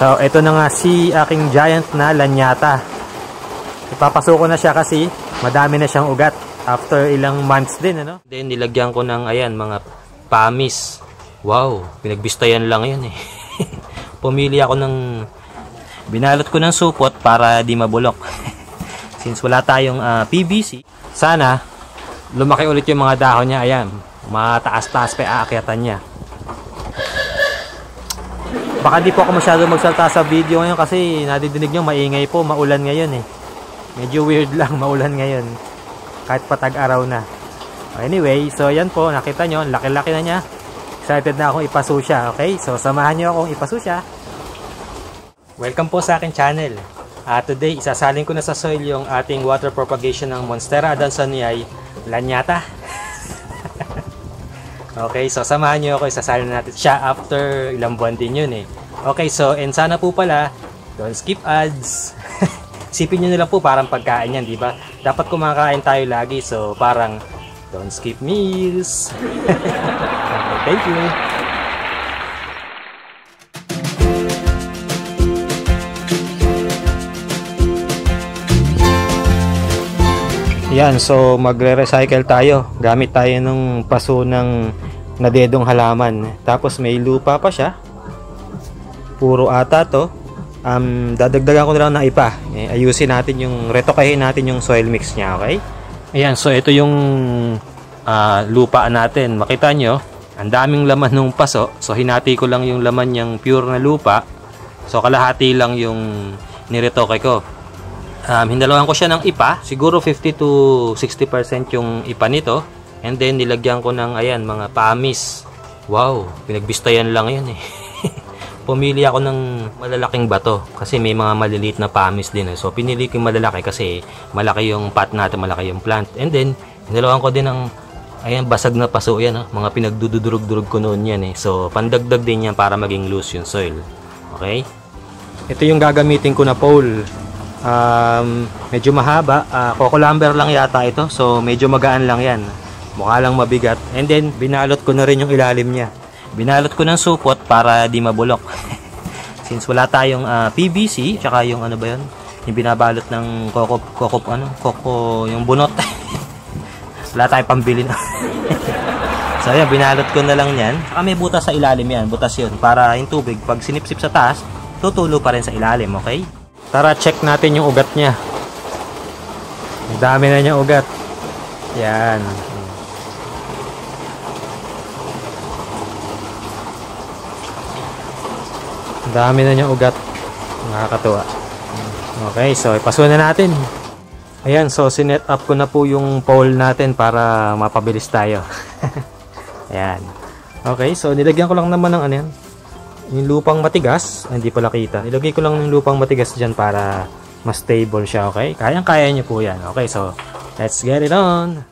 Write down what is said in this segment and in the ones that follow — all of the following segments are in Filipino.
So, ito na nga si aking giant na lanyata. Ipapasuko na siya kasi madami na siyang ugat after ilang months din, ano? Then, nilagyan ko ng, ayan, mga pamis. Wow, pinagbistayan lang yan eh. Pumili ako ng, binalot ko ng supot para di mabulok. Since wala tayong PVC, sana, lumaki ulit yung mga dahon niya, ayan. Mataas-taas pa aakyatan niya. Baka di po ako masyado magsalta sa video ngayon kasi nadidinig nyo maingay po, maulan ngayon eh. Medyo weird lang, maulan ngayon. Kahit patag-araw na. Anyway, so yan po, nakita nyo, laki-laki na niya. Excited na akong ipaso siya, okay? So samahan nyo akong ipaso siya. Welcome po sa akin channel. Today, isasalin ko na sa soil yung ating water propagation ng Monstera adansonii lanyata. Okay, so samahan nyo ako, isasalin natin siya after ilang buwan din yun eh. Okay, so and sana po pala, don't skip ads. Isipin nyo nila po parang pagkain yan, di ba? Dapat kumakain tayo lagi, so parang don't skip meals. Okay, thank you. Yan, so magre-recycle tayo. Gamit tayo ng paso ng nadedong halaman. Tapos may lupa pa siya. Puro ata to. Dadagdagan ko na lang ng ipa. Ayusin natin yung, retokahin natin yung soil mix niya, okay? Ayan, so ito yung lupa natin. Makita nyo, ang daming laman ng paso. So hinati ko lang yung laman niyang pure na lupa. So kalahati lang yung niretoke ko. Hindalawan ko siya ng ipa, siguro 50 to 60% yung ipa nito, and then nilagyan ko ng, ayan, mga pamis. Wow, pinagbistayan lang yan eh. Pumili ako ng malalaking bato kasi may mga maliliit na pamis din eh. So pinili ko yung malalaki kasi malaki yung pot natin, malaki yung plant. And then hindalawan ko din ng, ayan, basag na paso yan, mga pinagdudurog-durog ko noon yan eh. So pandagdag din yan para maging loose yung soil. Okay, ito yung gagamitin ko na pole. Medyo mahaba, coco lumber lang yata ito, so medyo magaan lang yan, mukha lang mabigat. And then binalot ko na rin yung ilalim niya, binalot ko ng supot para di mabulok. Since wala tayong PVC, tsaka yung ano ba yun, yung binabalot ng coco yung bunot. Wala tayong pambili na. So yan, binalot ko na lang yan, tsaka may butas sa ilalim yan, butas yun, para yung tubig pag sinipsip sa taas, tutulo pa rin sa ilalim, okay? Tara, check natin yung ugat niya. Ang dami na niyang ugat. Yan. Ang dami na niyang ugat. Nakakatuwa. Okay, so ipaso na natin. Ayan, so sinet up ko na po yung pole natin para mapabilis tayo. Ayan. Okay, so nilagyan ko lang naman ng ano yan, yung lupang matigas. Hindi pala kita. Ilagay ko lang yung lupang matigas dyan para mas stable siya, okay? Kayang-kaya nyo po yan. Okay, so let's get it on!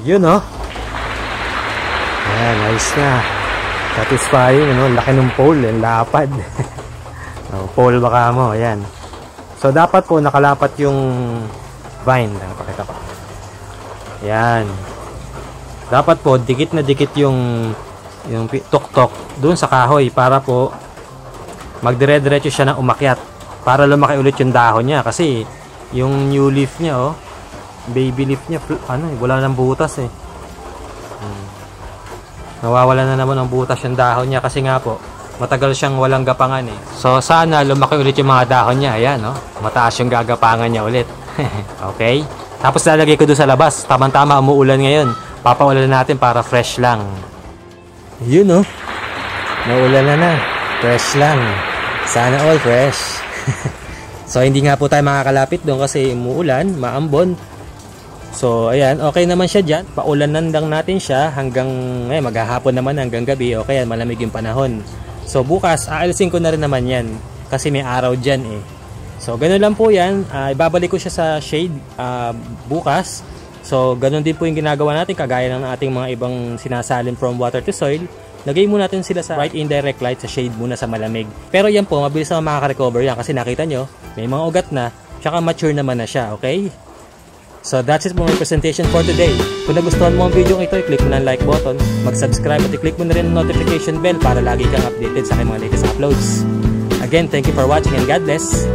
Yun, oh. Ayan, ayos na. Satisfying, ano? Laki ng pole, yung lapad. Oh, pole baka mo, ayan. So, dapat po nakalapat yung vine. Pakita ko. Ayan. Dapat po, dikit na dikit yung tuktok dun sa kahoy para po magdire-diretso siya na umakyat para lumaki ulit yung dahon niya. Kasi, yung new leaf niya, oh, baby leaf niya, wala nang butas eh. Nawawala na naman ang butas yung dahon niya kasi nga po, matagal siyang walang gapangan eh. So sana lumaki ulit yung mga dahon niya. Ayan, no? Mataas yung gagapangan niya ulit. Okay? Tapos lalagay ko doon sa labas. Tama-tama, umuulan ngayon. Papaulan natin para fresh lang. Yun, no? Naulan na. Fresh lang. Sana all fresh. So hindi nga po tayo makakalapit doon kasi umuulan, maambon. So, ayan, okay naman siya dyan. Paulanan lang natin siya hanggang, maghahapon naman hanggang gabi. Okay, malamig yung panahon. So, bukas, aalisin ko na rin naman yan. Kasi may araw dyan eh. So, ganun lang po yan. Ibabalik ko siya sa shade bukas. So, ganun din po yung ginagawa natin. Kagaya ng ating mga ibang sinasalin from water to soil. Lagay muna natin sila sa bright indirect light sa shade muna sa malamig. Pero yan po, mabilis na makaka-recover yan. Kasi nakita nyo, may mga ugat na. Tsaka mature naman na siya, okay? So that's it for my presentation for today. Kung nagustuhan mo ang video ito, i-click mo na ang like button, mag-subscribe at i-click mo na rin ang notification bell para lagi kang updated sa aking mga latest uploads. Again, thank you for watching and God bless!